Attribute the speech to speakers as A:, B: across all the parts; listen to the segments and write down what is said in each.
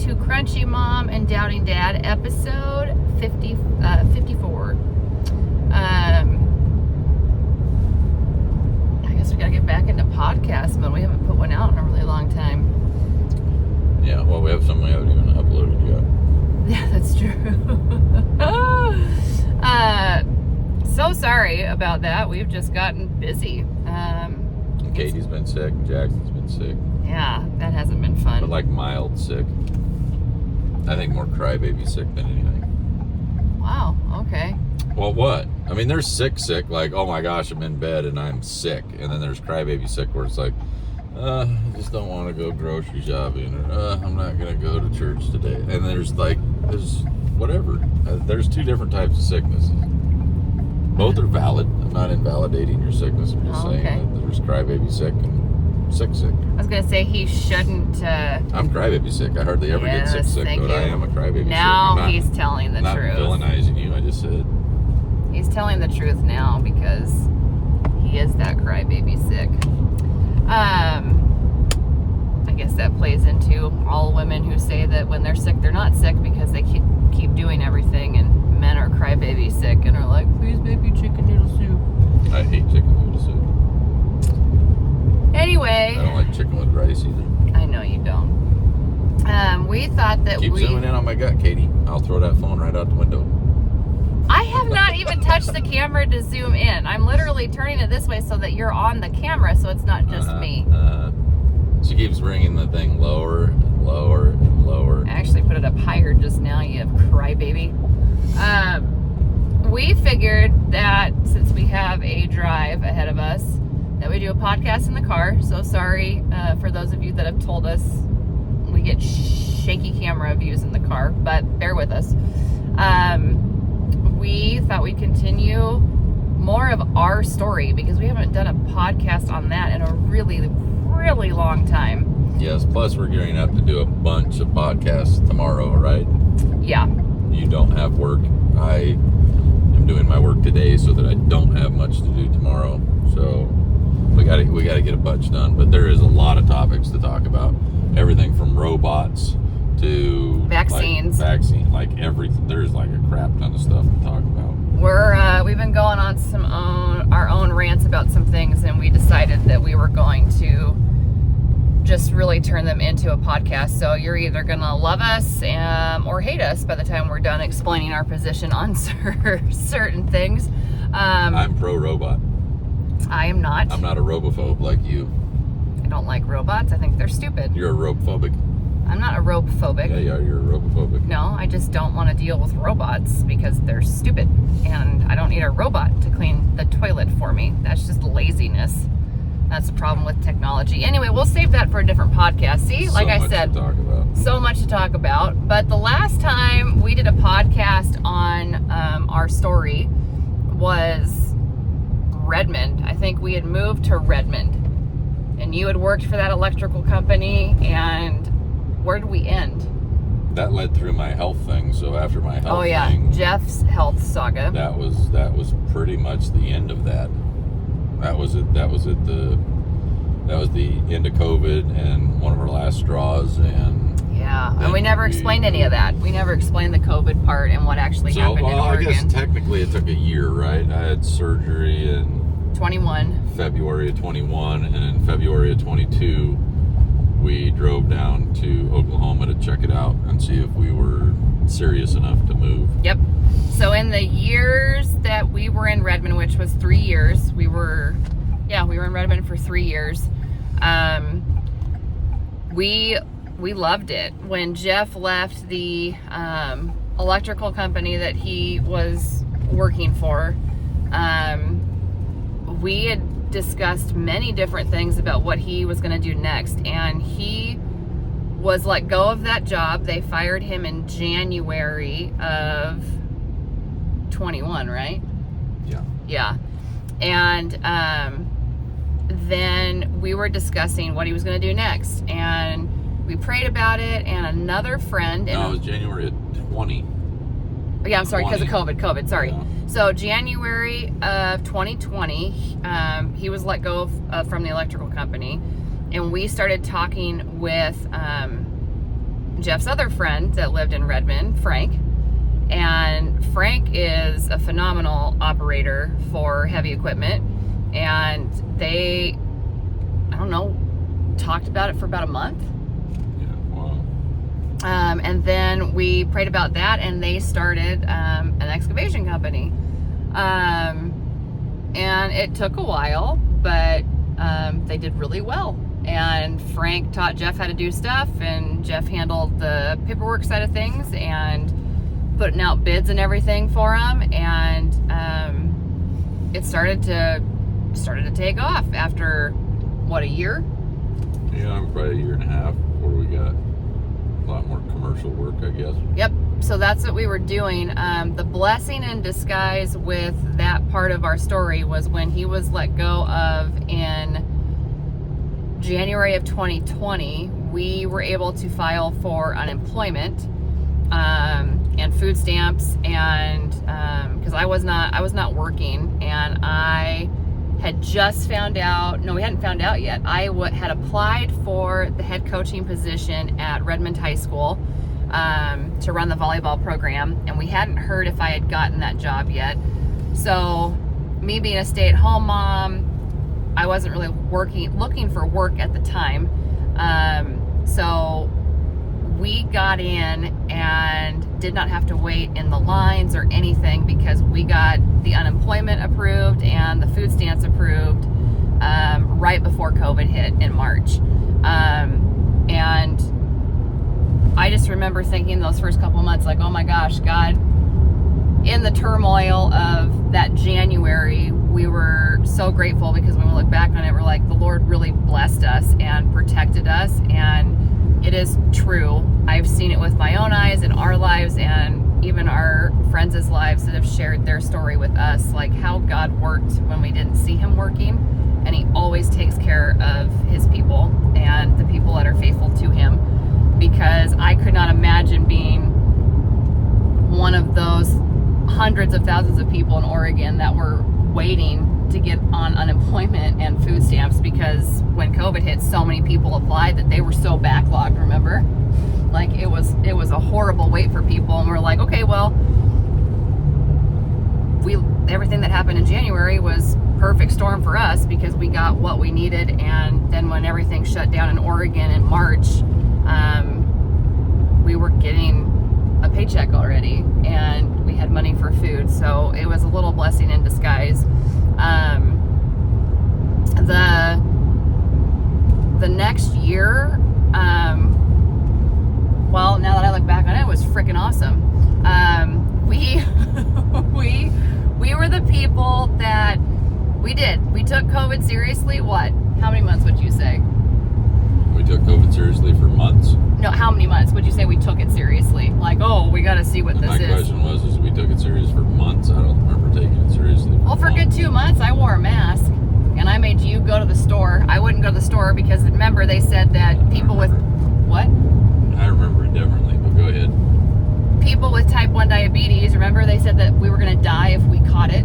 A: to Crunchy Mom and Doubting Dad, episode 54. I guess we gotta get back into podcasts, but we haven't put one out in a really long time.
B: Yeah, well, we have some we haven't even uploaded yet.
A: Yeah, that's true. So sorry about that. We've just gotten busy.
B: Katie's been sick. Jackson's been sick.
A: Yeah, that hasn't been fun.
B: But like mild sick. I think more crybaby sick than anything.
A: Wow, okay.
B: Well, what? I mean, there's sick, like, oh my gosh, I'm in bed and I'm sick. And then there's crybaby sick where it's like, I just don't want to go grocery shopping. Or, I'm not going to go to church today. And there's whatever. There's two different types of sicknesses. Both are valid. I'm not invalidating your sickness. I'm just saying that there's crybaby sick and sick.
A: I was going to say he shouldn't...
B: I'm crybaby sick. I hardly ever get sick, but I am a crybaby
A: now
B: sick.
A: He's telling the truth.
B: I'm not villainizing you. I just said...
A: He's telling the truth now because he is that crybaby sick. I guess that plays into all women who say that when they're sick, they're not sick because they keep doing everything, and men are crybaby sick and are like, please make me chicken noodle soup.
B: I hate chicken noodle soup.
A: Anyway.
B: I don't like chicken with rice either.
A: I know you don't. We thought that
B: Keep zooming in on my gut, Katie. I'll throw that phone right out the window.
A: I have not even touched the camera to zoom in. I'm literally turning it this way so that you're on the camera, so it's not just me.
B: She keeps bringing the thing lower and lower and lower.
A: I actually put it up higher just now, you crybaby. We figured that since we have a drive ahead of us, that we do a podcast in the car. So sorry for those of you that have told us we get shaky camera views in the car, but bear with us. We thought we'd continue more of our story because we haven't done a podcast on that in a really, really long time.
B: Yes, plus we're gearing up to do a bunch of podcasts tomorrow, right?
A: Yeah.
B: You don't have work. I am doing my work today so that I don't have much to do tomorrow. So we got to get a bunch done. But there is a lot of topics to talk about. Everything from robots to
A: vaccines,
B: everything. There's like a crap ton of stuff to talk about.
A: We've been going on our own rants about some things, and we decided that we were going to just really turn them into a podcast. So you're either gonna love us or hate us by the time we're done explaining our position on certain things.
B: I'm pro robot.
A: I am not.
B: I'm not a robophobe like you.
A: I don't like robots. I think they're stupid.
B: You're a robophobic.
A: I'm not a robophobic.
B: Yeah, you're a robophobic.
A: No, I just don't want to deal with robots because they're stupid. And I don't need a robot to clean the toilet for me. That's just laziness. That's the problem with technology. Anyway, we'll save that for a different podcast. See, like I said, so much to talk about. But the last time we did a podcast on our story was Redmond. I think we had moved to Redmond. And you had worked for that electrical company, and where did we end?
B: That led through my health thing. So after my health thing,
A: Jeff's health saga.
B: That was pretty much the end of that. That was it. That was the end of COVID and one of our last straws. And
A: we never explained any of that. We never explained the COVID part and what actually happened in Oregon.
B: I guess technically it took a year, right? I had surgery in
A: 21.
B: February of 21, and in February of 22, we drove down to Oklahoma to check it out and see if we were serious enough to move. Yep.
A: So in the years that we were in Redmond, which was 3 years, we were in Redmond for 3 years. We loved it. When Jeff left the electrical company that he was working for, we had discussed many different things about what he was going to do next, and he was let go of that job. They fired him in January of 21, right? Yeah. And then we were discussing what he was going to do next, and we prayed about it, and another friend...
B: No, it was January of 20.
A: Yeah, I'm sorry, because of COVID, sorry. Yeah. So January of 2020, he was let go from the electrical company, and we started talking with Jeff's other friend that lived in Redmond, Frank. And Frank is a phenomenal operator for heavy equipment. And they, I don't know, talked about it for about a month.
B: Yeah, wow.
A: And then we prayed about that, and they started an excavation company. And it took a while, but they did really well. And Frank taught Jeff how to do stuff, and Jeff handled the paperwork side of things and putting out bids and everything for him. And it started to take off after what, a year?
B: Yeah, probably a year and a half before we got a lot more commercial work, I guess.
A: Yep. So that's what we were doing. The blessing in disguise with that part of our story was when he was let go of in January of 2020, we were able to file for unemployment and food stamps, and because I was not working, and I had just found out, no, we hadn't found out yet. I had applied for the head coaching position at Redmond High School to run the volleyball program, and we hadn't heard if I had gotten that job yet. So me being a stay-at-home mom, I wasn't really looking for work at the time. So we got in and did not have to wait in the lines or anything, because we got the unemployment approved and the food stamps approved right before COVID hit in March. And I just remember thinking those first couple months, like, oh my gosh, God, in the turmoil of that January, we were so grateful, because when we look back on it, we're like, the Lord really blessed us and protected us. And it is true. I've seen it with my own eyes in our lives, and even our friends' lives that have shared their story with us, like how God worked when we didn't see him working. And he always takes care of his people and the people that are faithful to him, because I could not imagine being one of those hundreds of thousands of people in Oregon that were waiting to get on unemployment and food stamps, because when COVID hit, so many people applied that they were so backlogged, remember? Like it was a horrible wait for people, and we're like, okay, well, everything that happened in January was perfect storm for us, because we got what we needed. And then when everything shut down in Oregon in March, we were getting a paycheck already, and we had money for food. So it was a little blessing in disguise. The next year, well, now that I look back on it, it was freaking awesome. We were the people that we took COVID seriously. What? How many months would you say?
B: We took COVID seriously for months.
A: No, how many months would you say we took it seriously? Like, oh, we got to see what this is.
B: My question was, we took it serious for months. I don't remember taking it seriously.
A: Well, for a good 2 months, I wore a mask, and I made you go to the store. I wouldn't go to the store because, remember, they said that people with what?
B: I remember it differently, but go ahead.
A: People with type 1 diabetes, remember they said that we were going to die if we caught it?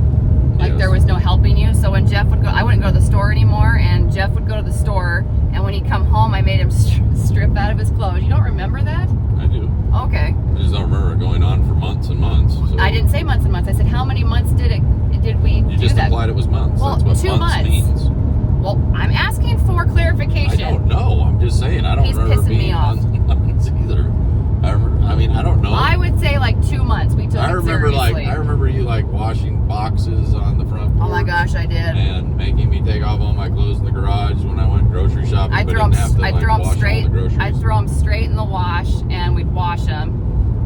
A: Like, yes. There was no helping you. So when Jeff would go, I wouldn't go to the store anymore, and Jeff would go to the store, and when he'd come home, I made him strip out of his clothes. You don't remember that?
B: I do.
A: Okay.
B: I just don't remember it going on for months and months. So.
A: I didn't say months and months. I said, how many months did we do that?
B: You just implied it was months.
A: Well,
B: that's what
A: 2
B: months
A: months
B: means.
A: Well, I'm asking for clarification.
B: I don't know. I'm just saying. I don't remember being months either. I don't know.
A: I would say like 2 months. We took it seriously.
B: I remember you like washing boxes on the front porch.
A: Oh my gosh, I did.
B: And making me take off all my clothes in the garage when I went grocery shopping.
A: I'd throw them straight in the wash, and we'd wash them.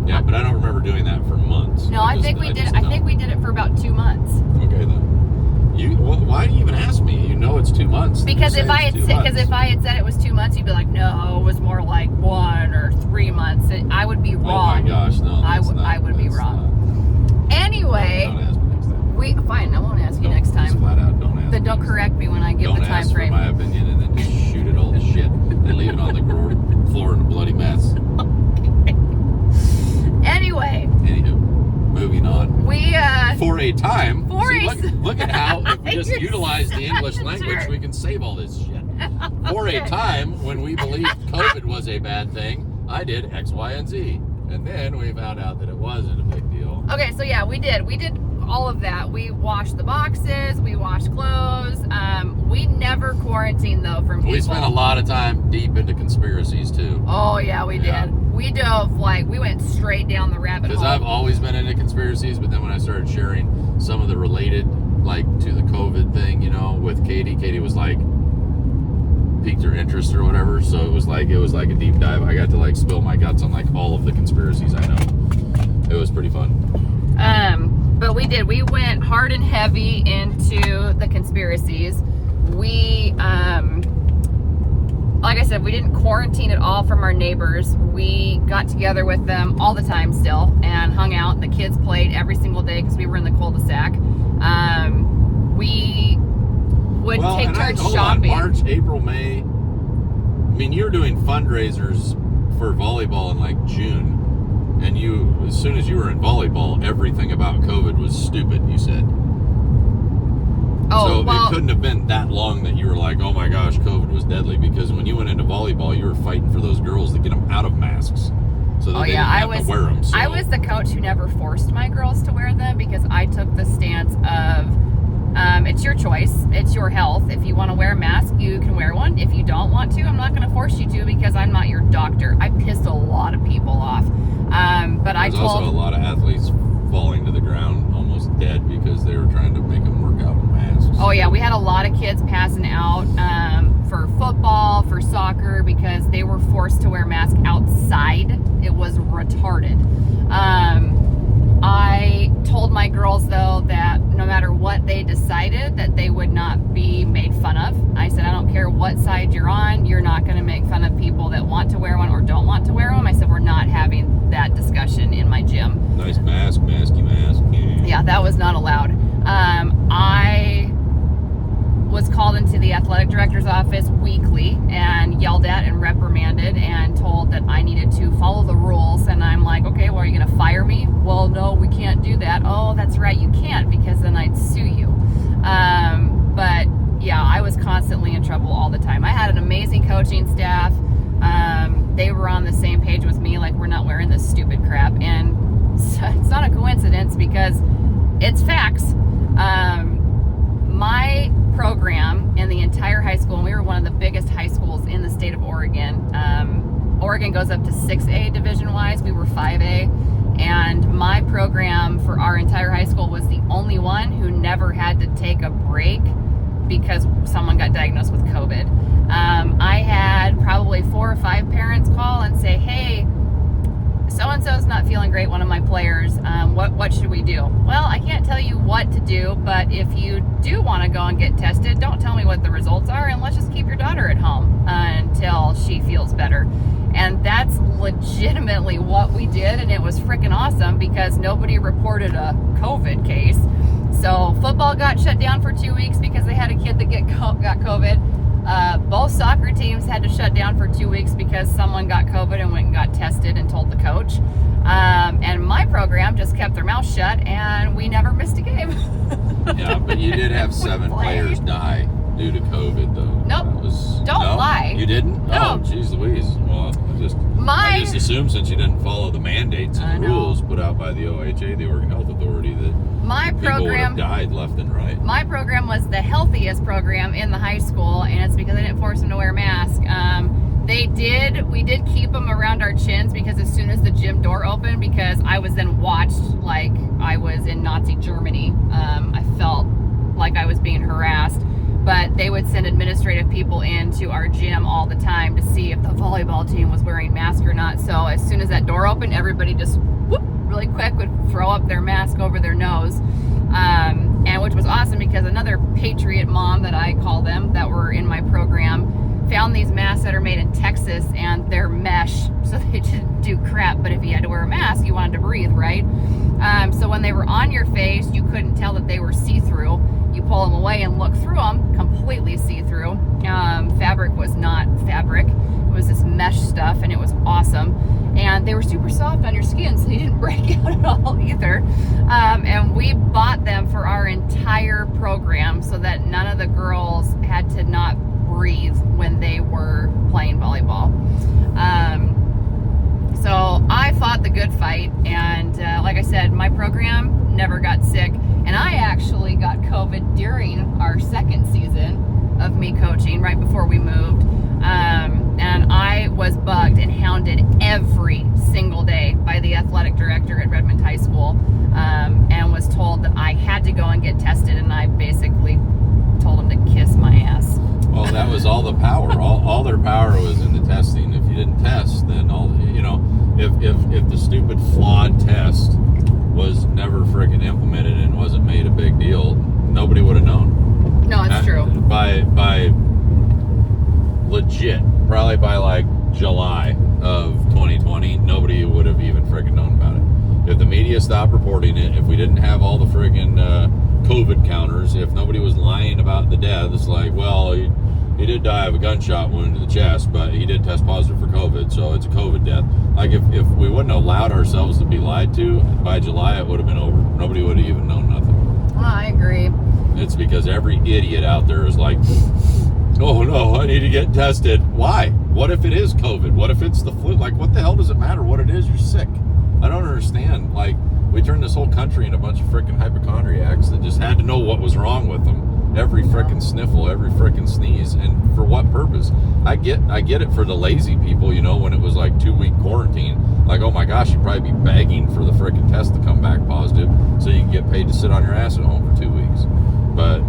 B: Yeah, but I don't remember doing that for months.
A: No, I think we did it for about 2 months.
B: Okay then. Why do you even ask me? You know it's 2 months.
A: Because if I had said it was 2 months, you'd be like, no, it was more like 1 or 3 months. I would be wrong.
B: Oh my gosh, no.
A: I would be wrong. Anyway,
B: don't ask me next time.
A: Fine, I won't ask you next time.
B: Just flat out, don't ask.
A: Then don't correct me when I give the time frame.
B: Don't ask for my opinion and then just shoot it all to shit and leave it on the floor in a bloody mess.
A: Anyway.
B: Anywho, moving on. For a time.
A: Look
B: at how if we just utilize the English language, we can save all this shit. For a time when we believed COVID was a bad thing, I did X, Y, and Z. And then we found out that it wasn't a big deal.
A: Okay, so yeah, we did all of that. We washed the boxes, we washed clothes. We never quarantined though from people.
B: We spent a lot of time deep into conspiracies too.
A: Oh yeah, we did. We dove, we went straight down the rabbit hole.
B: Because I've always been into conspiracies, but then when I started sharing some of the related, to the COVID thing, with Katie was piqued her interest or whatever. So it was like a deep dive. I got to spill my guts on all of the conspiracies I know. It was pretty fun.
A: But we did. We went hard and heavy into the conspiracies. We, like I said, we didn't quarantine at all from our neighbors. We got together with them all the time still and hung out. The kids played every single day because we were in the cul-de-sac. We would take turns shopping.
B: March, April, May. You were doing fundraisers for volleyball in June. And as soon as you were in volleyball, everything about COVID was stupid, you said. So it couldn't have been that long that you were like, oh my gosh, COVID was deadly. Because when you went into volleyball, you were fighting for those girls to get them out of masks. So that they didn't have to wear them. So.
A: I was the coach who never forced my girls to wear them because I took the stance of, it's your choice. It's your health. If you want to wear a mask, you can wear one. If you don't want to, I'm not going to force you to because I'm not your doctor. I pissed a lot of people off. But
B: There's also a lot of athletes falling to the ground almost dead because they were trying to make them work out with masks.
A: Oh yeah, we had a lot of kids passing out for football, for soccer, because they were forced to wear masks outside. It was retarded. I told my girls though that no matter what they decided, that they would not be made fun of. I said, I don't care what side you're on, you're not going to make fun of people that want to wear one or don't want to wear one. I said, we're not having that discussion in my gym.
B: Nice mask, masky mask.
A: Yeah, that was not allowed. I was called into the athletic director's office weekly and yelled at and reprimanded and told that I needed to follow the rules. And I'm like, okay, well, are you going to fire me? Well, no, we can't do that. Oh, that's right, you can't, because then I'd sue you. But yeah, I was constantly in trouble all the time. I had an amazing coaching staff. They were on the same page with me, we're not wearing this stupid crap. And it's not a coincidence because it's facts. My program in the entire high school, and we were one of the biggest high schools in the state of Oregon. Oregon goes up to 6A division-wise. We were 5A. And my program for our entire high school was the only one who never had to take a break because someone got diagnosed with COVID. I had probably 4 or 5 parents call and say, hey, so-and-so's not feeling great, one of my players. What should we do? Well, I can't tell you what to do, but if you do want to go and get tested, don't tell me what the results are, and let's just keep your daughter at home until she feels better. And that's legitimately what we did, and it was freaking awesome because nobody reported a COVID case. So football got shut down for 2 weeks because they had a kid that got COVID. Both soccer teams had to shut down for 2 weeks because someone got COVID and went and got tested and told the coach. And my program just kept their mouth shut and we never missed a game.
B: Yeah, but you did have 7 players die due to COVID, though.
A: Nope. Don't lie.
B: You didn't?
A: No.
B: Oh, jeez Louise. Well, I just assumed since you didn't follow the mandates and the rules put out by the OHA, the Oregon Health Authority, that people would have died left and right.
A: My program was the healthiest program in the high school, and it's because I didn't force them to wear a mask. We did keep them around our chins because as soon as the gym door opened, because I was then watched like I was in Nazi Germany. I felt like I was being harassed. But they would send administrative people into our gym all the time to see if the volleyball team was wearing masks or not. So as soon as that door opened, everybody just really quick would throw up their mask over their nose. And which was awesome because another patriot mom that I call them that were in my program found these masks that are made in Texas and they're mesh, so they didn't do crap. But if you had to wear a mask, you wanted to breathe, right? So when they were on your face, you couldn't tell that they were see-through. You pull them away and look through them, completely see-through. Fabric was not fabric. It was this mesh stuff, and it was awesome. And they were super soft on your skin, so you didn't break out at all either. And we bought them for our entire program so that none of the girls had to not breathe when they were playing volleyball. So I fought the good fight, and like I said, my program never got sick, and I actually got COVID during our second season of me coaching, right before we moved, and I was bugged and hounded every single day by the athletic director at Redmond High School, and was told that I had to go and get tested, and I basically told him to kiss my ass.
B: Well, that was all the power. All their power was in the testing. If you didn't test, then if the stupid flawed test was never friggin' implemented and wasn't made a big deal, nobody would have known.
A: No, it's true.
B: By legit, probably by like July of 2020, nobody would have even friggin' known about it. If the media stopped reporting it, if we didn't have all the friggin' COVID counters, if nobody was lying about the death, it's like, well, he did die of a gunshot wound to the chest, but he did test positive for COVID, so it's a COVID death. Like, if we wouldn't have allowed ourselves to be lied to, by July it would have been over. Nobody would have even known nothing.
A: Well, I agree.
B: It's because every idiot out there is like, oh no, I need to get tested. Why? What if it is COVID? What if it's the flu? Like, what the hell does it matter what it is? You're sick. I don't understand. Like, we turned this whole country into a bunch of frickin' hypochondriacs that just had to know what was wrong with them. Every frickin' sniffle, every frickin' sneeze, and for what purpose? I get it for the lazy people, when it was like 2-week quarantine. Like, oh my gosh, you'd probably be begging for the frickin' test to come back positive so you can get paid to sit on your ass at home for 2 weeks. But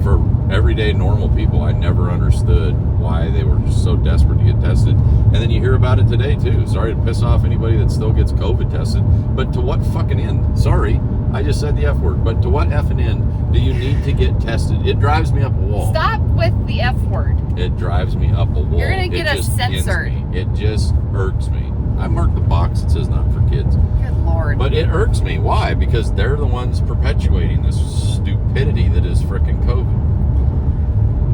B: for everyday normal people, I never understood why they were just so desperate to get tested. And then you hear about it today too. Sorry to piss off anybody that still gets COVID tested, but to what fucking end? Sorry, I just said the F word, but to what effing end do you need to get tested? It drives me up a wall.
A: Stop with the F word.
B: It drives me up a wall.
A: You're gonna get us censored.
B: It just irks me. I marked the box that says not for kids.
A: Good Lord.
B: But it irks me. Why? Because they're the ones perpetuating this stupidity that is frickin' COVID.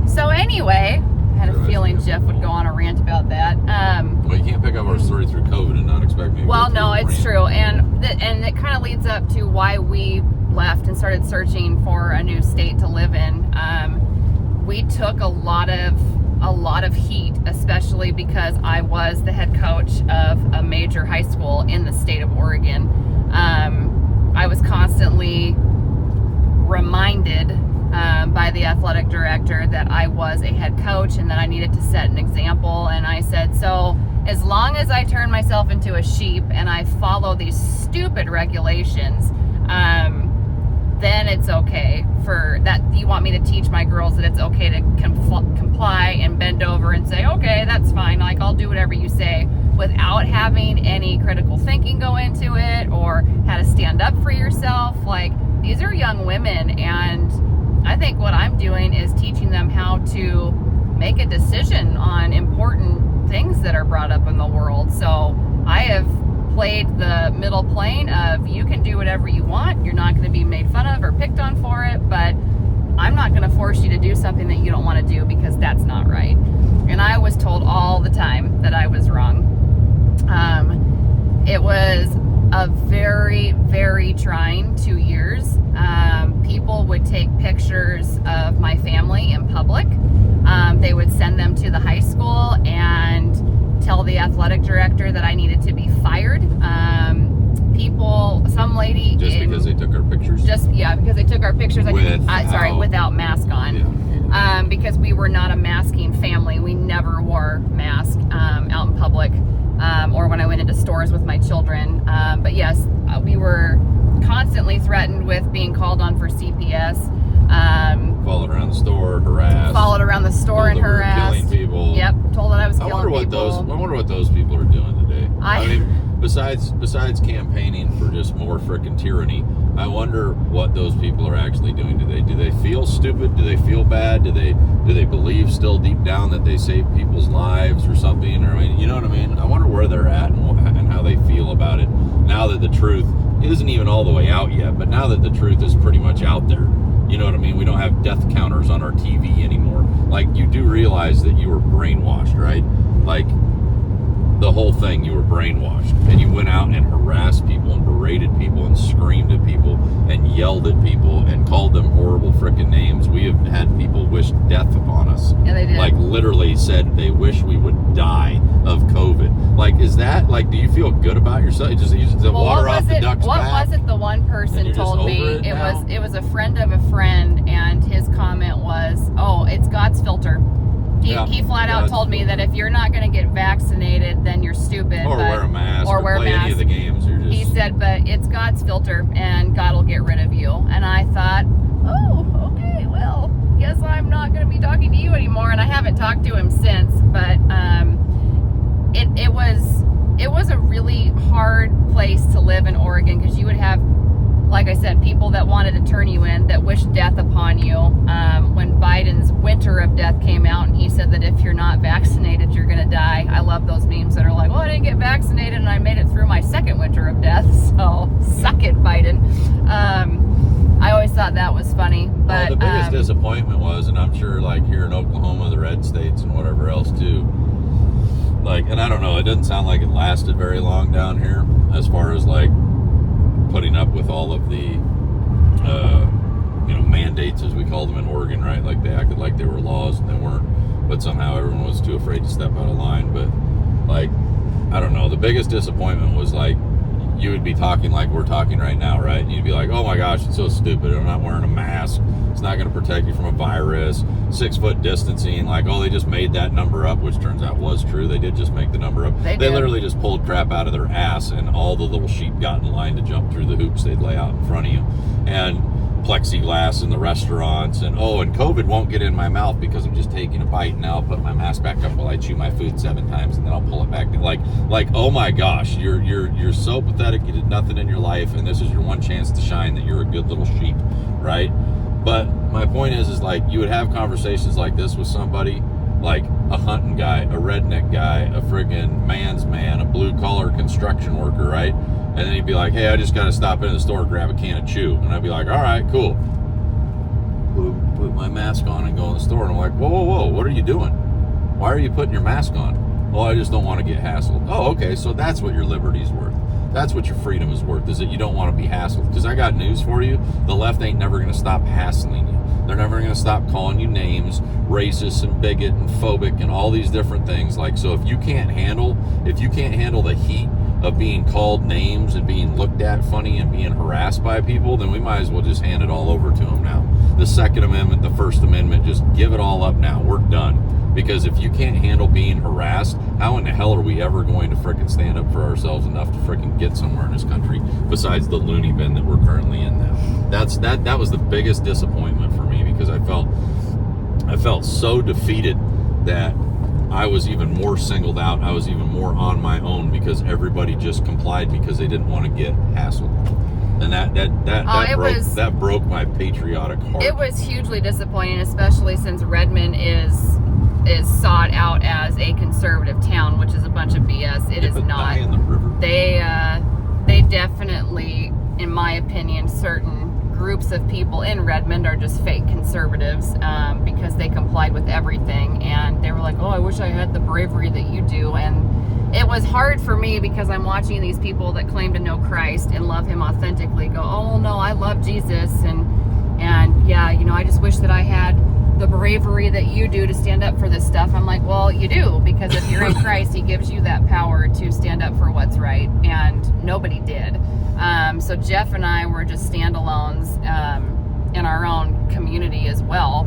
A: So anyway, I had a feeling Jeff would go on a rant about that.
B: Well, you can't pick up our story through COVID and not expect me to
A: Well,
B: go
A: no,
B: through
A: it's true. And it kind of leads up to why we left and started searching for a new state to live in. We took a lot of heat, especially because I was the head coach of a major high school in the state of Oregon. I was constantly reminded by the athletic director that I was a head coach and that I needed to set an example. And I said, so as long as I turn myself into a sheep and I follow these stupid regulations, then it's okay for that. You want me to teach my girls that it's okay to comply and bend over and say, okay, that's fine. Like, I'll do whatever you say, without having any critical thinking go into it or how to stand up for yourself. Like, these are young women, and I think what I'm doing is teaching them how to make a decision on important things that are brought up in the world. So I have played the middle plane of, you can do whatever you want. You're not going to be made fun of or picked on for it, but I'm not going to force you to do something that you don't want to do, because that's not right. And I was told all the time that I was wrong. It was a very, very trying 2 years. People would take pictures of my family in public. They would send them to the high school and tell the athletic director that I needed to be fired. Some lady
B: because they took our pictures?
A: Because they took our pictures. Without mask on. Yeah. Because we were not a masking family. We never wore masks out in public, or when I went into stores with my children. But yes, we were constantly threatened with being called on for CPS.
B: Followed around the store, harassed.
A: Followed around the store and harassed.
B: Killing people.
A: Yep, told that I was killing people.
B: I wonder what those people are doing today. I mean, besides campaigning for just more frickin' tyranny, I wonder what those people are actually doing today. Do they feel stupid? Do they feel bad? Do they believe still deep down that they saved people's lives or something? Or, I mean, you know what I mean? I wonder where they're at and how they feel about it now that the truth isn't even all the way out yet, but now that the truth is pretty much out there. You know what I mean? We don't have death counters on our TV anymore. Like, you do realize that you were brainwashed, right? Like, the whole thing, you were brainwashed, and you went out and harassed people and berated people and screamed at people and yelled at people and called them horrible freaking names. We have had people wish death upon us.
A: Yeah, they did.
B: Like literally said they wish we would die of COVID. Like, is that like? Do you feel good about yourself? You just use the water off the duck's
A: what
B: back?
A: was it? The one person told me it was a friend of a friend, and his comment was, "Oh, it's God's filter." He flat out told me that if you're not going to get vaccinated, then you're stupid.
B: Or wear a mask. Or
A: wear a
B: play
A: mask.
B: any of the games. You're just...
A: He said, but it's God's filter, and God will get rid of you. And I thought, oh, okay, well, guess I'm not going to be talking to you anymore. And I haven't talked to him since. But it was a really hard place to live in Oregon, because you would have, like I said, people that wanted to turn you in, that wished death upon you. When Biden's winter of death came out, and he said that if you're not vaccinated, you're going to die. I love those memes that are like, well, I didn't get vaccinated and I made it through my second winter of death. So suck it, Biden. I always thought that was funny. But
B: the biggest disappointment was, and I'm sure like here in Oklahoma, the red states and whatever else too, like, and I don't know, it doesn't sound like it lasted very long down here as far as like putting up with all of the mandates, as we call them in Oregon, right? Like they acted like they were laws and they weren't, but somehow everyone was too afraid to step out of line. But like, I don't know, the biggest disappointment was like, you would be talking like we're talking right now, right? And you'd be like, oh my gosh, it's so stupid, I'm not wearing a mask, it's not going to protect you from a virus, 6 foot distancing, like, oh, they just made that number up, which turns out was true. They did just make the number up. They literally just pulled crap out of their ass, and all the little sheep got in line to jump through the hoops they'd lay out in front of you. And plexiglass in the restaurants, and COVID won't get in my mouth because I'm just taking a bite, and now I'll put my mask back up while I chew my food 7 times, and then I'll pull it back. Like oh my gosh, you're so pathetic. You did nothing in your life, and this is your one chance to shine that you're a good little sheep, right? But my point is like, you would have conversations like this with somebody, like a hunting guy, a redneck guy, a friggin' man's man, a blue collar construction worker, right? And then he'd be like, hey, I just got to stop into the store, grab a can of chew. And I'd be like, all right, cool. Put my mask on and go in the store. And I'm like, whoa, what are you doing? Why are you putting your mask on? Well, I just don't want to get hassled. Oh, okay, so that's what your liberty's worth. That's what your freedom is worth, is that you don't want to be hassled. Because I got news for you. The left ain't never going to stop hassling you. They're never going to stop calling you names, racist and bigot and phobic and all these different things. Like, so if you can't handle the heat of being called names and being looked at funny and being harassed by people, then we might as well just hand it all over to them now. The Second Amendment, the First Amendment, just give it all up now. We're done. Because if you can't handle being harassed, how in the hell are we ever going to frickin' stand up for ourselves enough to frickin' get somewhere in this country besides the loony bin that we're currently in now? That was the biggest disappointment for me, because I felt so defeated that I was even more singled out. I was even more on my own because everybody just complied because they didn't want to get hassled. And that broke my patriotic heart. It was hugely disappointing, especially since Redmond is sought out as a conservative town, which is a bunch of BS. It is not. They definitely, in my opinion, certain groups of people in Redmond are just fake conservatives, because they complied with everything, and they were like, oh, I wish I had the bravery that you do. And it was hard for me because I'm watching these people that claim to know Christ and love him authentically go, oh no, I love Jesus, and yeah, I just wish that I had the bravery that you do to stand up for this stuff. I'm like, well, you do, because if you're in Christ, he gives you that power to stand up for what's right, and nobody did. So Jeff and I were just standalones in our own community as well.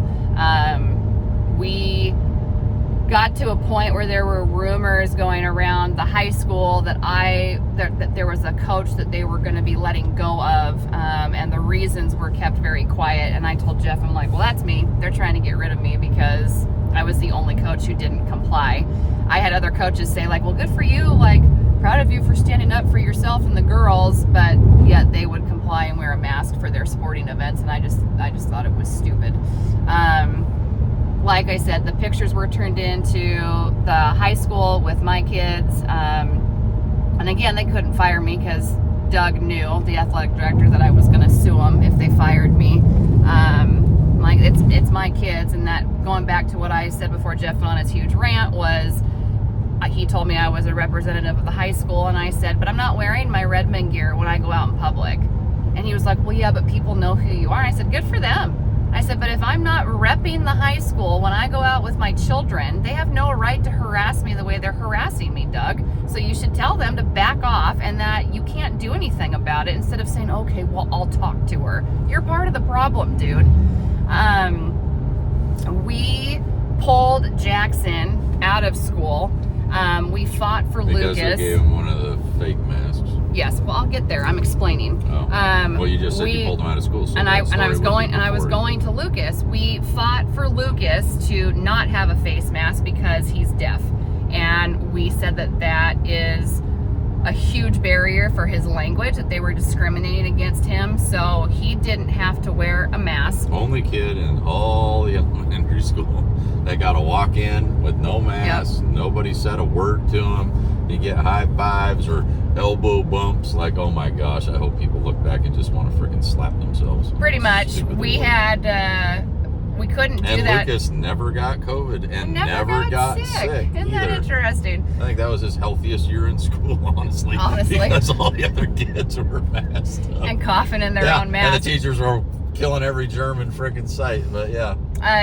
B: We got to a point where there were rumors going around the high school that there was a coach that they were going to be letting go of, and the reasons were kept very quiet. And I told Jeff, I'm like, well, that's me. They're trying to get rid of me because I was the only coach who didn't comply. I had other coaches say like, well, good for you, like, proud of you for standing up for yourself and the girls, but yet they would comply and wear a mask for their sporting events, and I just thought it was stupid. Like I said, the pictures were turned into the high school with my kids, and again, they couldn't fire me because Doug knew, the athletic director, that I was going to sue them if they fired me. Like, it's my kids, and that, going back to what I said before Jeff went on his huge rant, was
A: he told me I was a representative of the high school, and I said, but I'm not wearing my Redmond gear when I go out in public. And he was like, well, yeah, but people know who you are. I said, good for them. I said, but if I'm not repping the high school when I go out with my children, they have no right to harass me the way they're harassing me, Doug. So you should tell them to back off and that you can't do anything about it instead of saying, okay, well, I'll talk to her. You're part of the problem, dude. We pulled Jackson out of school. We fought for
B: because
A: Lucas.
B: Because we gave him one of the fake masks.
A: Yes, well, I'll get there. I'm explaining.
B: Oh. Well, you just said you pulled him out of school. So
A: and I was going to Lucas. We fought for Lucas to not have a face mask because he's deaf, and we said that is a huge barrier for his language, that they were discriminating against him, so he didn't have to wear a mask.
B: Only kid in all the elementary school that got to walk in with no mask. Yep. Nobody said a word to him. You get high fives or elbow bumps. Like, oh my gosh, I hope people look back and just want to freaking slap themselves.
A: Pretty much. We couldn't do that. And
B: Lucas never got COVID and never got sick.
A: Isn't that interesting?
B: I think that was his healthiest year in school, honestly. Because all the other kids were masked up.
A: And coughing in their own mask.
B: And the teachers were killing every germ in freaking sight. But yeah.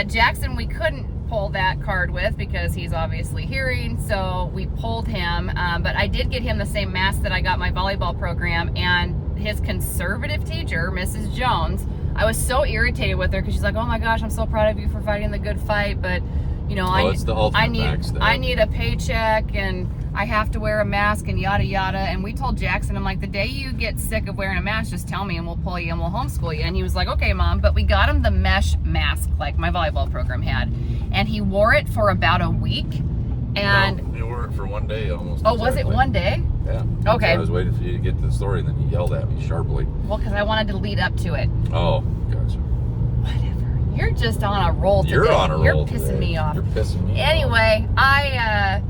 A: Jackson, we couldn't pull that card with because he's obviously hearing, so we pulled him. But I did get him the same mask that I got my volleyball program, and his conservative teacher, Mrs. Jones, I was so irritated with her because she's like, oh my gosh, I'm so proud of you for fighting the good fight, but you know, I need a paycheck and I have to wear a mask and yada yada. And we told Jackson, I'm like, the day you get sick of wearing a mask, just tell me and we'll pull you and we'll homeschool you. And he was like, okay, Mom. But we got him the mesh mask like my volleyball program had, and he wore it for about a week. And
B: no, he wore it for one day almost.
A: Oh, exactly. Was it one day?
B: Yeah.
A: Okay.
B: So I was waiting for you to get to the story, and then you yelled at me sharply.
A: Well, because I wanted to lead up to it.
B: Oh, gotcha.
A: Whatever. You're just on a roll today.
B: You're on a roll.
A: You're pissing me off.
B: You're pissing me off.
A: Anyway, I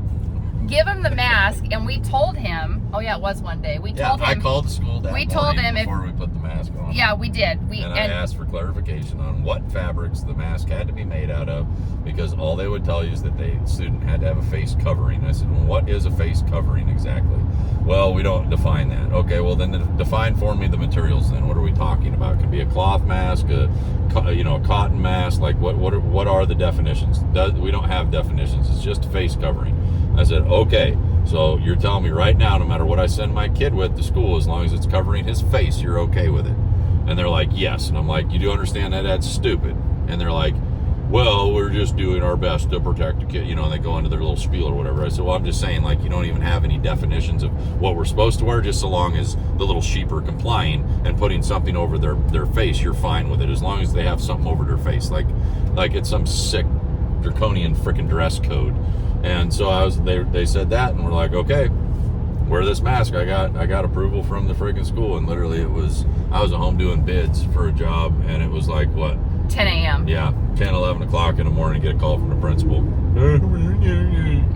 A: give him the mask, and we told him. Oh yeah, it was one day. We told him.
B: I called the school that morning before we put the mask on.
A: Yeah, we did.
B: I asked for clarification on what fabrics the mask had to be made out of, because all they would tell you is that the student had to have a face covering. I said, well, what is a face covering exactly? Well, we don't define that. Okay, well then define for me the materials then. What are we talking about? It could be a cloth mask, a cotton mask. Like what are the definitions? We don't have definitions. It's just a face covering. I said, okay, so you're telling me right now, no matter what I send my kid with to school, as long as it's covering his face, you're okay with it? And they're like, yes. And I'm like, you do understand that that's stupid? And they're like, well, we're just doing our best to protect the kid. And they go into their little spiel or whatever. I said, well, I'm just saying, like, you don't even have any definitions of what we're supposed to wear, just so long as the little sheep are complying and putting something over their face, you're fine with it, as long as they have something over their face. Like it's some sick, draconian freaking dress code. And so they said that, and we're like, okay, wear this mask. I got approval from the freaking school, and literally I was at home doing bids for a job, and it was like, what?
A: 10 a.m.
B: Yeah, 10, 11 o'clock in the morning, get a call from the principal.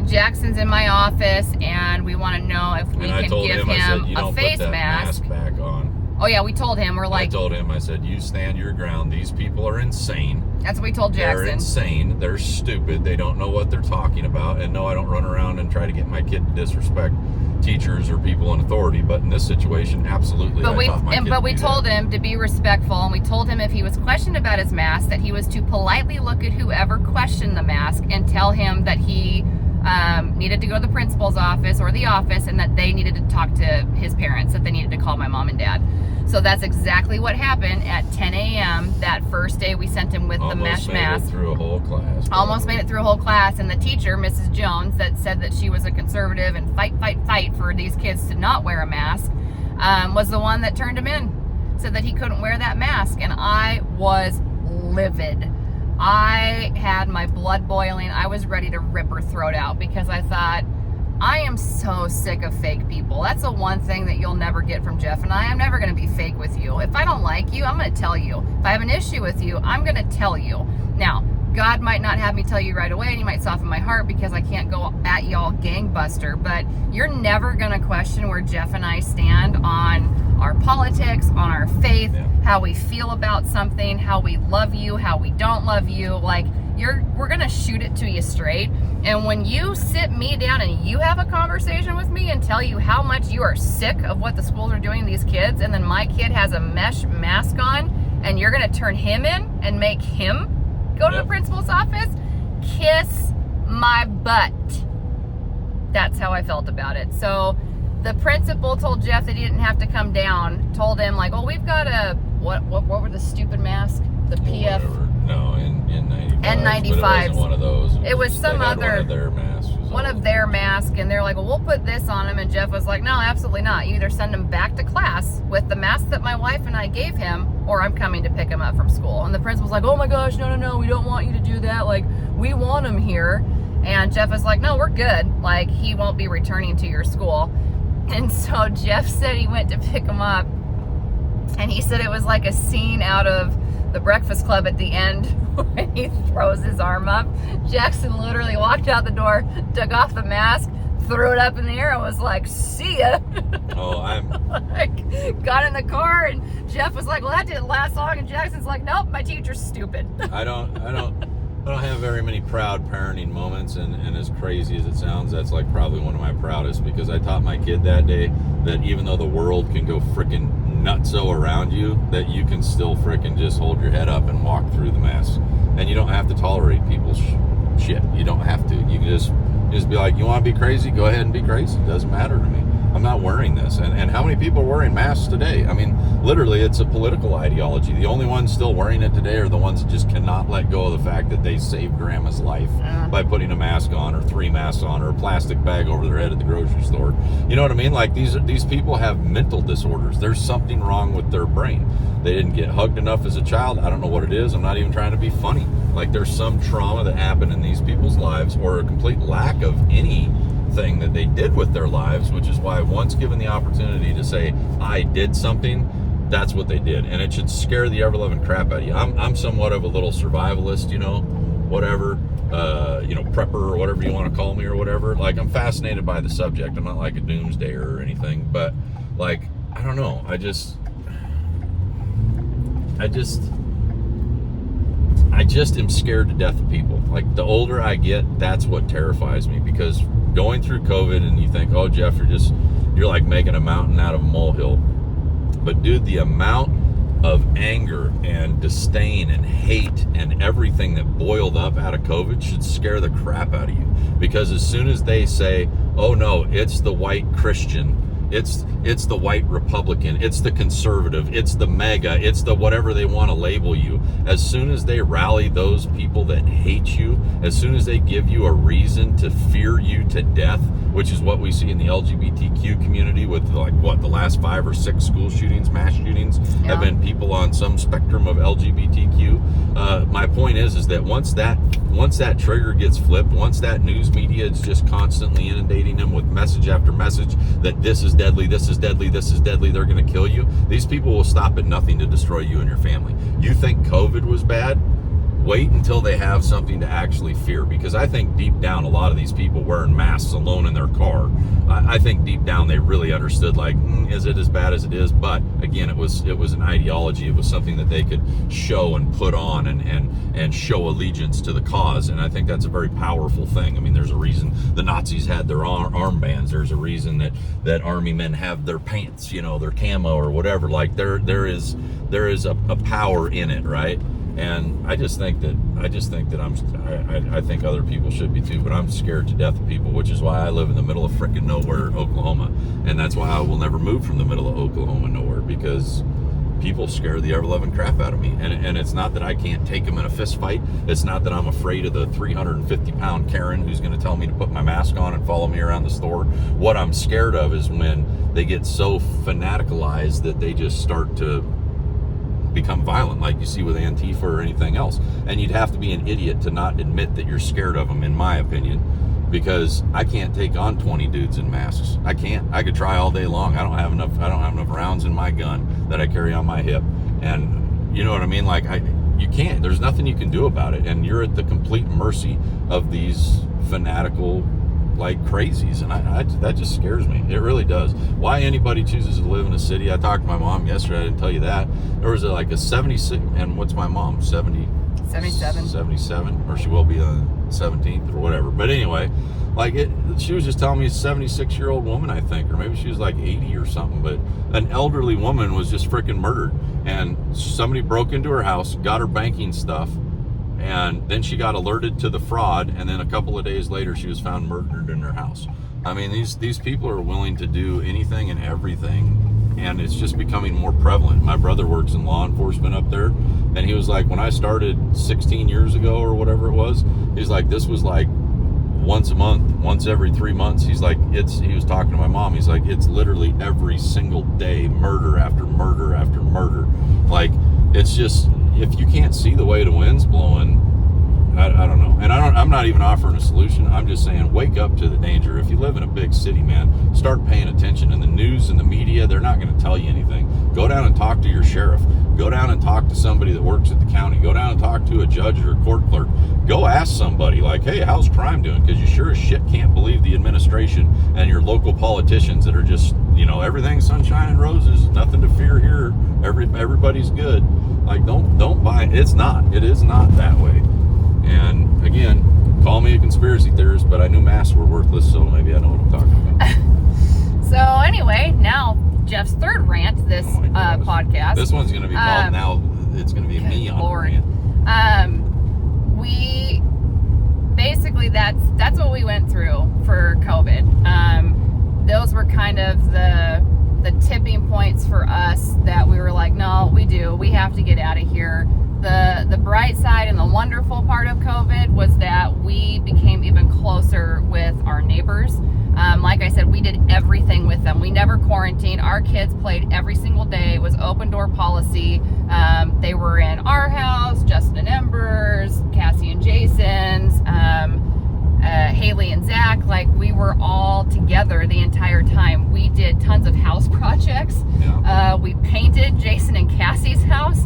A: Jackson's in my office, and we want to know if we can give him a face mask.
B: Back on.
A: Oh yeah, we told him, I
B: told him, I said, you stand your ground. These people are insane.
A: That's what we told Jackson.
B: They're insane. They're stupid. They don't know what they're talking about. And no, I don't run around and try to get my kid to disrespect teachers or people in authority. But in this situation, absolutely. But
A: we told him to be respectful, and we told him if he was questioned about his mask, that he was to politely look at whoever questioned the mask and tell him that he needed to go to the principal's office or the office, and that they needed to talk to his parents, that they needed to call my mom and dad. So that's exactly what happened at 10 a.m. that first day we sent him with the mesh mask.
B: Almost made it through a whole class.
A: Almost made it through a whole class. And the teacher, Mrs. Jones, that said that she was a conservative and fight for these kids to not wear a mask, was the one that turned him in. Said that he couldn't wear that mask. And I was livid. I had my blood boiling. I was ready to rip her throat out because I thought, I am so sick of fake people. That's the one thing that you'll never get from Jeff and I. I'm never going to be fake with you. If I don't like you, I'm going to tell you. If I have an issue with you, I'm going to tell you. Now, God might not have me tell you right away, and you might soften my heart because I can't go at y'all gangbuster, but you're never going to question where Jeff and I stand on our politics, on our faith, how we feel about something, how we love you, how we don't love you. Like, we're going to shoot it to you straight. And when you sit me down and you have a conversation with me and tell you how much you are sick of what the schools are doing to these kids, and then my kid has a mesh mask on, and you're going to turn him in and make him go to the principal's office? Kiss my butt. That's how I felt about it. So the principal told Jeff that he didn't have to come down, told him, like, oh, we've got a, what were the stupid masks? The PF.
B: No, N95.
A: N95s.
B: But it wasn't one of those.
A: It was some other.
B: One of their masks.
A: One of their masks, and they're like, well, we'll put this on him. And Jeff was like, no, absolutely not. You either send him back to class with the mask that my wife and I gave him, or I'm coming to pick him up from school. And the principal's like, oh my gosh, no, we don't want you to do that. Like, we want him here. And Jeff is like, no, we're good. Like, he won't be returning to your school. And so Jeff said he went to pick him up, and he said it was like a scene out of The Breakfast Club at the end when he throws his arm up. Jackson literally walked out the door, took off the mask, threw it up in the air, and was like, see ya.
B: Oh,
A: like, got in the car, and Jeff was like, well, that didn't last long. And Jackson's like, nope, my teacher's stupid.
B: I don't have very many proud parenting moments, and as crazy as it sounds, that's like probably one of my proudest, because I taught my kid that day that even though the world can go freaking nutso around you, that you can still freaking just hold your head up and walk through the mess, and you don't have to tolerate people's shit. You don't have to. You can just be like, you want to be crazy? Go ahead and be crazy. It doesn't matter to me. I'm not wearing this. And how many people are wearing masks today? I mean, literally, it's a political ideology. The only ones still wearing it today are the ones that just cannot let go of the fact that they saved grandma's life by putting a mask on, or 3 masks on, or a plastic bag over their head at the grocery store. You know what I mean? Like, these people have mental disorders. There's something wrong with their brain. They didn't get hugged enough as a child. I don't know what it is. I'm not even trying to be funny. Like, there's some trauma that happened in these people's lives, or a complete lack of anything that they did with their lives, which is why once given the opportunity to say, I did something, that's what they did. And it should scare the ever-loving crap out of you. I'm somewhat of a little survivalist, whatever, prepper, or whatever you want to call me, or whatever. Like, I'm fascinated by the subject. I'm not like a doomsdayer or anything, but, like, I don't know. I just am scared to death of people. Like, the older I get, that's what terrifies me, because going through COVID, and you think, oh, Jeff, you're like making a mountain out of a molehill. But dude, the amount of anger and disdain and hate and everything that boiled up out of COVID should scare the crap out of you. Because as soon as they say, oh no, it's the white Christian, it's the white Republican, it's the conservative, it's the MAGA, it's the whatever they want to label you. As soon as they rally those people that hate you, as soon as they give you a reason to fear you to death, which is what we see in the LGBTQ community with, like, the last 5 or 6 school shootings, mass shootings, have been people on some spectrum of LGBTQ. My point is that once that trigger gets flipped, once that news media is just constantly inundating them with message after message that this is deadly, this is deadly, this is deadly, they're going to kill you, these people will stop at nothing to destroy you and your family. You think COVID was bad? Wait until they have something to actually fear, because I think deep down a lot of these people wearing masks alone in their car, I think deep down they really understood, like, is it as bad as it is? But again, it was an ideology. It was something that they could show and put on and show allegiance to the cause, and I think that's a very powerful thing. I mean, there's a reason the Nazis had their armbands. There's a reason that army men have their pants, their camo or whatever. Like, there is a power in it, right? And I think other people should be too, but I'm scared to death of people, which is why I live in the middle of frickin' nowhere, Oklahoma. And that's why I will never move from the middle of Oklahoma nowhere, because people scare the ever-loving crap out of me. And it's not that I can't take them in a fist fight. It's not that I'm afraid of the 350-pound Karen who's going to tell me to put my mask on and follow me around the store. What I'm scared of is when they get so fanaticalized that they just start to become violent, like you see with Antifa or anything else. And you'd have to be an idiot to not admit that you're scared of them, in my opinion, because I can't take on 20 dudes in masks. I can't. I could try all day long. I don't have enough rounds in my gun that I carry on my hip. And you know what I mean? Like, you can't. There's nothing you can do about it. And you're at the complete mercy of these fanatical, like, crazies, and that just scares me. It really does. Why anybody chooses to live in a city? I talked to my mom yesterday. I didn't tell you that. There was a 76, and what's my mom? 70.
A: 77.
B: 77, or she will be on the 17th or whatever. But anyway, like she was just telling me, a 76-year-old woman, I think, or maybe she was like 80 or something, but an elderly woman was just freaking murdered. And somebody broke into her house, got her banking stuff, and then she got alerted to the fraud, and then a couple of days later she was found murdered in her house. I mean, these people are willing to do anything and everything, and it's just becoming more prevalent. My brother works in law enforcement up there, and he was like, when I started 16 years ago or whatever it was, he's like, this was like once a month, once every 3 months. He's like, he was talking to my mom, he's like, it's literally every single day, murder after murder after murder. Like, it's just, if you can't see the way the wind's blowing, I don't know. And I'm not even offering a solution. I'm just saying, wake up to the danger. If you live in a big city, man, start paying attention. And the news and the media, they're not going to tell you anything. Go down and talk to your sheriff. Go down and talk to somebody that works at the county. Go down and talk to a judge or a court clerk. Go ask somebody, like, hey, how's crime doing? Because you sure as shit can't believe the administration and your local politicians that are just, everything's sunshine and roses. Nothing to fear here. Everybody's good. Like, don't buy it. It is not that way. And again, call me a conspiracy theorist, but I knew masks were worthless, so maybe I know what I'm talking about.
A: So anyway, now Jeff's third rant this podcast.
B: This one's going to be called now. It's going to be me on rant.
A: We basically that's what we went through for COVID. Those were kind of the tipping points for us that we were like, no, we have to get out of here. The bright side and the wonderful part of COVID was that we became even closer with our neighbors. Like I said, we did everything with them. We never quarantined. Our kids played every single day. It was open door policy. They were in our house, Justin and Ember's, Cassie and Jason's, Haley and Zach. Like, we were all together the entire time. We did tons of house projects. Yeah. We painted Jason and Cassie's house.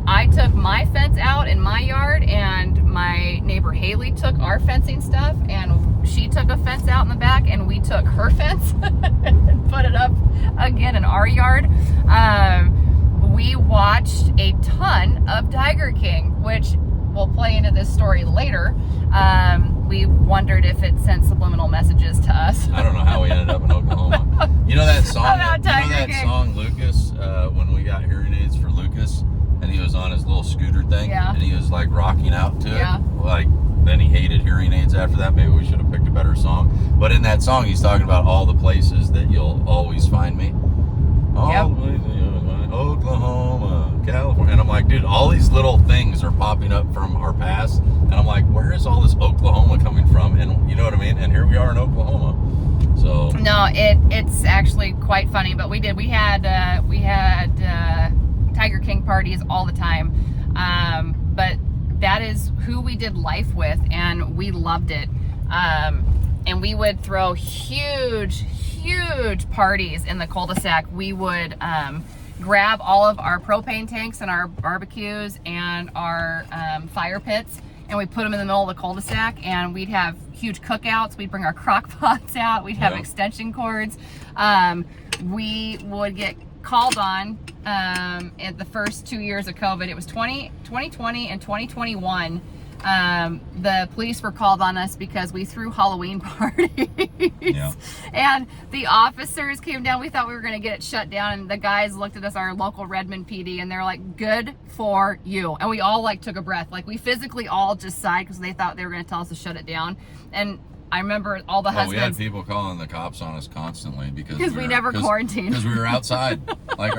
A: I took my fence out in my yard, and my neighbor Haley took our fencing stuff, and she took a fence out in the back, and we took her fence and put it up again in our yard. We watched a ton of Tiger King, which we'll play into this story later. We wondered if it sent subliminal messages to us.
B: I don't know how we ended up in Oklahoma. You know that song?
A: King.
B: Song, Lucas, when we got hearing aids for Lucas, and he was on his little scooter thing,
A: yeah,
B: and he was like rocking out to
A: yeah,
B: it. Like, then he hated hearing aids after that. Maybe we should have picked a better song. But in that song, he's talking about all the places that you'll always find me. All the places you'll find me. Oklahoma, California. And I'm like, dude, all these little things are popping up from our past. And I'm like, where is all this Oklahoma coming from? And you know what I mean? And here we are in Oklahoma. So
A: no, it's actually quite funny. But we had Tiger King parties all the time. But that is who we did life with, and we loved it. And we would throw huge parties in the cul-de-sac. We would grab all of our propane tanks and our barbecues and our fire pits, and we put them in the middle of the cul-de-sac, and we'd have huge cookouts. We'd bring our crock pots out. We'd have extension cords. We would get called on in the first 2 years of COVID. It was 2020 and 2021. The police were called on us because we threw Halloween parties. Yeah. And the officers came down. We thought we were going to get it shut down, and the guys looked at us, our local Redmond PD, and they're like, good for you. And we all like took a breath. Like, we physically all just sighed because they thought they were going to tell us to shut it down. And I remember all the husbands.
B: We had people calling the cops on us constantly because
A: we never quarantined.
B: Because we were outside. Like,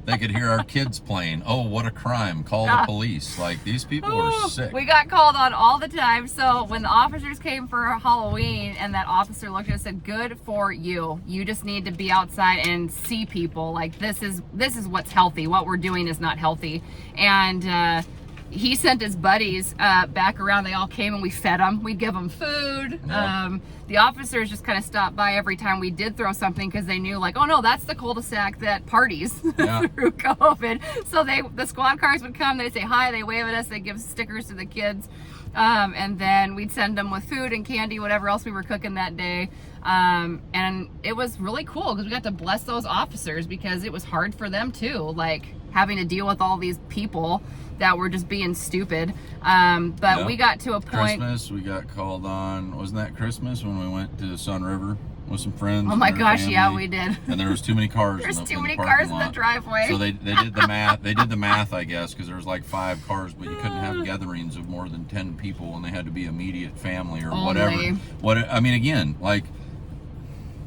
B: they could hear our kids playing. Oh, what a crime. Call the police. Like, these people were sick.
A: We got called on all the time. So when the officers came for Halloween, and that officer looked at us and said, good for you. You just need to be outside and see people. Like, this is what's healthy. What we're doing is not healthy. And he sent his buddies back around. They all came, and we fed them. We'd give them food. Yep. The officers just kind of stopped by every time we did throw something, because they knew, like, oh no, that's the cul-de-sac that parties through COVID. So the squad cars would come. They'd say hi. They wave at us. They give stickers to the kids. And then we'd send them with food and candy, whatever else we were cooking that day. And it was really cool because we got to bless those officers, because it was hard for them too. Like, having to deal with all these people that were just being stupid. But we got to a point.
B: Christmas, we got called on. Wasn't that Christmas when we went to Sun River with some friends?
A: Oh my
B: and
A: gosh,
B: family?
A: yeah, we did.
B: And there was too many cars.
A: There's
B: in the,
A: too
B: in
A: many
B: the parking
A: cars in the
B: lot.
A: driveway.
B: So they did the math. They did the math, I guess, because there was like 5 cars, but you couldn't have gatherings of more than 10 people, and they had to be immediate family or
A: Only.
B: whatever. I mean, again, like,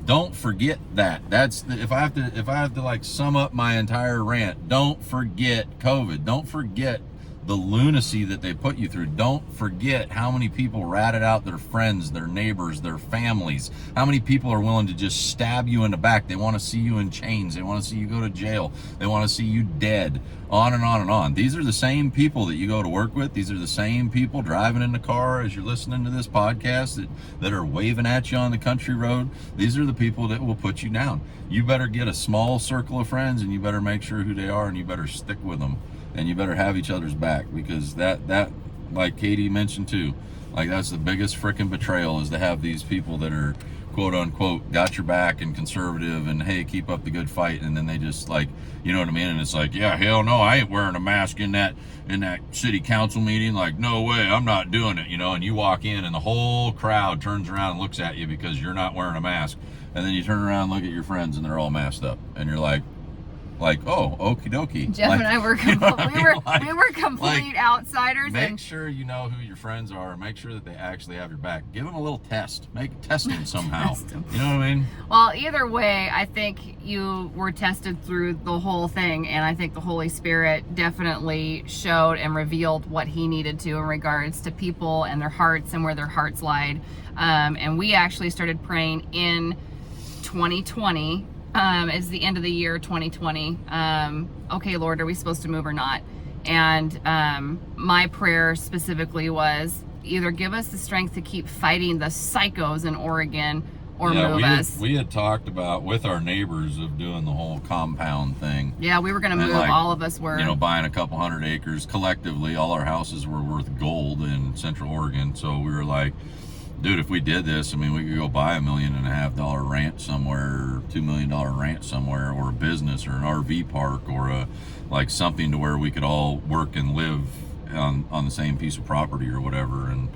B: don't forget that. That's if I have to like sum up my entire rant. Don't forget COVID. Don't forget the lunacy that they put you through. Don't forget how many people ratted out their friends, their neighbors, their families. How many people are willing to just stab you in the back. They want to see you in chains. They want to see you go to jail. They want to see you dead. On and on and on. These are the same people that you go to work with. These are the same people driving in the car as you're listening to this podcast that are waving at you on the country road. These are the people that will put you down. You better get a small circle of friends, and you better make sure who they are, and you better stick with them. And you better have each other's back, because that like Katie mentioned too, like that's the biggest freaking betrayal, is to have these people that are quote unquote got your back and conservative and hey, keep up the good fight, and then they just like, you know what I mean? And it's like, yeah, hell no, I ain't wearing a mask in that city council meeting. Like, no way, I'm not doing it, you know. And you walk in and the whole crowd turns around and looks at you because you're not wearing a mask. And then you turn around and look at your friends and they're all masked up, and you're like, oh, okie dokie.
A: Jeff and I were we were complete
B: like,
A: outsiders.
B: Make sure you know who your friends are, and make sure that they actually have your back. Give them a little test. Test them somehow.
A: Test them.
B: You know what I mean?
A: Well, either way, I think you were tested through the whole thing, and I think the Holy Spirit definitely showed and revealed what he needed to in regards to people and their hearts and where their hearts lied. And we actually started praying in 2020. It's the end of the year 2020. Okay, Lord, are we supposed to move or not? And my prayer specifically was either give us the strength to keep fighting the psychos in Oregon or move us.
B: We had talked about with our neighbors of doing the whole compound thing.
A: Yeah, we were going to move.
B: Like,
A: all of us were.
B: You know, buying a couple hundred acres. Collectively, all our houses were worth gold in Central Oregon. So we were like, dude, if we did this, I mean, we could go buy $1.5 million ranch somewhere, or $2 million ranch somewhere, or a business, or an RV park, or like something to where we could all work and live on the same piece of property or whatever. And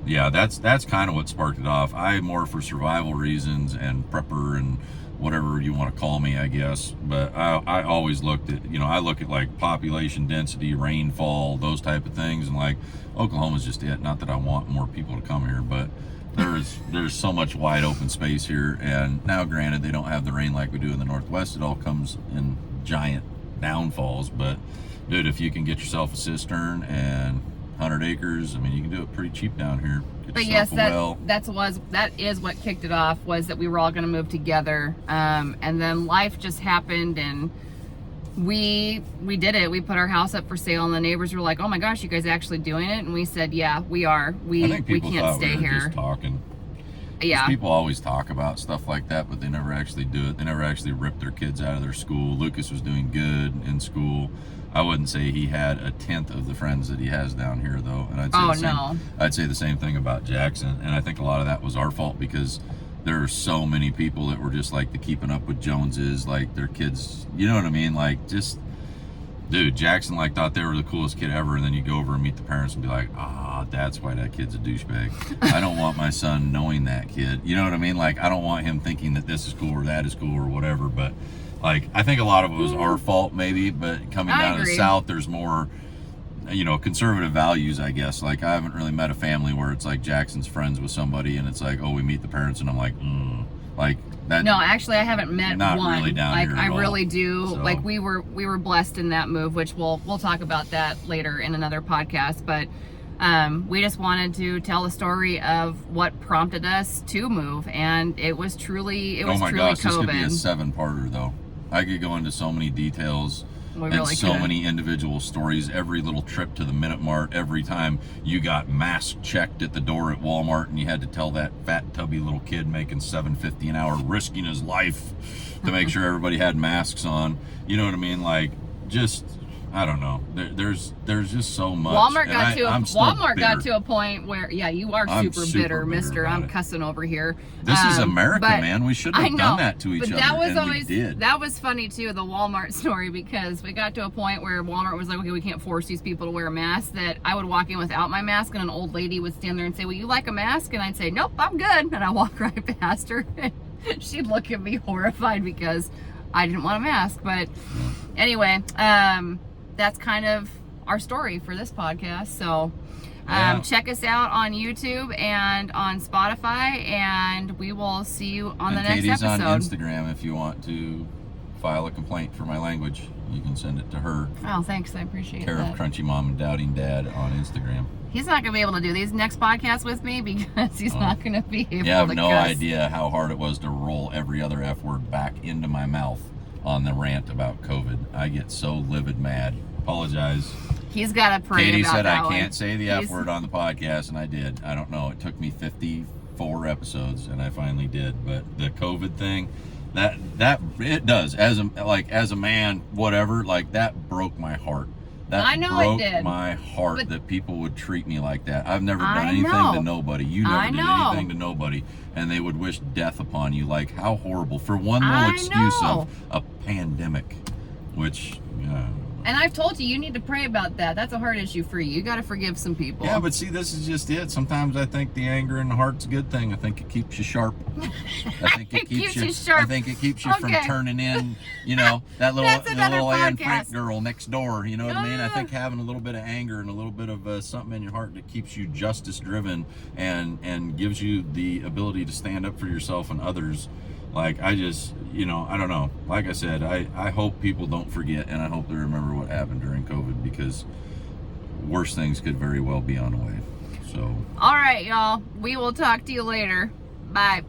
B: yeah, that's kind of what sparked it off. I more for survival reasons and prepper and whatever you want to call me, I guess. But I always looked at, you know, I look at like population density, rainfall, those type of things, and like Oklahoma's just it. Not that I want more people to come here, but there's so much wide open space here. And now granted, they don't have the rain like we do in the Northwest. It all comes in giant downfalls. But dude, if you can get yourself a cistern and 100 acres, I mean, you can do it pretty cheap down here.
A: But yes, that is what kicked it off, was that we were all going to move together. And then life just happened, and we did it. We put our house up for sale, and the neighbors were like, "Oh my gosh, you guys actually doing it?" And we said, "Yeah, we are.
B: I think
A: we
B: people
A: can't
B: thought
A: stay
B: we were
A: here."
B: Just talking.
A: Yeah.
B: People always talk about stuff like that, but they never actually do it. They never actually rip their kids out of their school. Lucas was doing good in school. I wouldn't say he had a tenth of the friends that he has down here, though. And I'd say the same thing about Jackson. And I think a lot of that was our fault, because there are so many people that were just like the keeping up with Joneses, like their kids, you know what I mean? Like, just, dude, Jackson like thought they were the coolest kid ever, and then you go over and meet the parents and be like, that's why that kid's a douchebag. I don't want my son knowing that kid. You know what I mean? Like, I don't want him thinking that this is cool or that is cool or whatever. But like, I think a lot of it was our fault maybe, but coming down to the South, there's more, you know, conservative values, I guess. Like, I haven't really met a family where it's like Jackson's friends with somebody and it's like, oh, we meet the parents, and I'm like, like that.
A: No, actually, I haven't met
B: not
A: one.
B: Really down
A: like,
B: here
A: I
B: at
A: really
B: all.
A: do.
B: So.
A: Like, we were blessed in that move, which we'll talk about that later in another podcast. But we just wanted to tell the story of what prompted us to move, and it was truly
B: oh my gosh,
A: COVID.
B: This could be a 7-parter though. I could go into so many details. Many individual stories. Every little trip to the Minute Mart, every time you got mask checked at the door at Walmart, and you had to tell that fat tubby little kid making $7.50 an hour, risking his life to make sure everybody had masks on. You know what I mean? Like, just, I don't know. There's just so much.
A: Walmart
B: I'm still
A: Walmart got
B: bitter.
A: to a point where, yeah, you are
B: I'm
A: super bitter, mister.
B: about
A: I'm
B: it.
A: cussing over here.
B: This is America,
A: but
B: man. We shouldn't
A: I
B: have
A: know,
B: done that to each
A: but
B: other,
A: that was
B: and
A: always,
B: we did.
A: that was funny too, the Walmart story, because we got to a point where Walmart was like, okay, we can't force these people to wear a mask, that I would walk in without my mask and an old lady would stand there and say, well, you like a mask? And I'd say, nope, I'm good. And I walk right past her. She'd look at me horrified because I didn't want a mask. But anyway, that's kind of our story for this podcast. So check us out on YouTube and on Spotify, and we will see you on the next
B: Katie's
A: episode.
B: on Instagram. If you want to file a complaint for my language, you can send it to her.
A: Oh, thanks. I appreciate
B: Care
A: that.
B: of Crunchy Mom and Doubting Dad on Instagram.
A: He's not going to be able to do these next podcasts with me because he's not going to be able to
B: You have no
A: cuss.
B: idea how hard it was to roll every other F word back into my mouth on the rant about COVID. I get so livid mad. Apologize.
A: He's got to pray
B: Katie
A: about
B: said
A: that
B: I
A: one.
B: can't say the F
A: He's-
B: word on the podcast, and I did. I don't know. It took me 54 episodes, and I finally did. But the COVID thing, that it does. As a man, whatever, like that broke my heart. That
A: I know it
B: broke
A: did.
B: my heart
A: But-
B: that people would treat me like that. I've never done
A: I
B: anything
A: know.
B: to nobody. You never
A: I
B: did
A: know.
B: anything to nobody, and they would wish death upon you. Like, how horrible. For one
A: I
B: little excuse
A: know.
B: of a pandemic, which,
A: And I've told you, you need to pray about that. That's a heart issue for you. You got to forgive some people.
B: yeah, but see, this is just it. Sometimes I think the anger in the heart's a good thing. I think it keeps you sharp. I think it keeps you
A: sharp.
B: I think it keeps you from
A: Okay.
B: turning in, that little
A: That's another
B: Anne
A: podcast.
B: Frank girl next door. You know what I mean? I
A: Ah.
B: think having a little bit of anger and a little bit of something in your heart that keeps you justice driven and gives you the ability to stand up for yourself and others. Like, I just, I don't know. Like I said, I hope people don't forget, and I hope they remember what happened during COVID, because worse things could very well be on the way. So.
A: All right, y'all. We will talk to you later. Bye.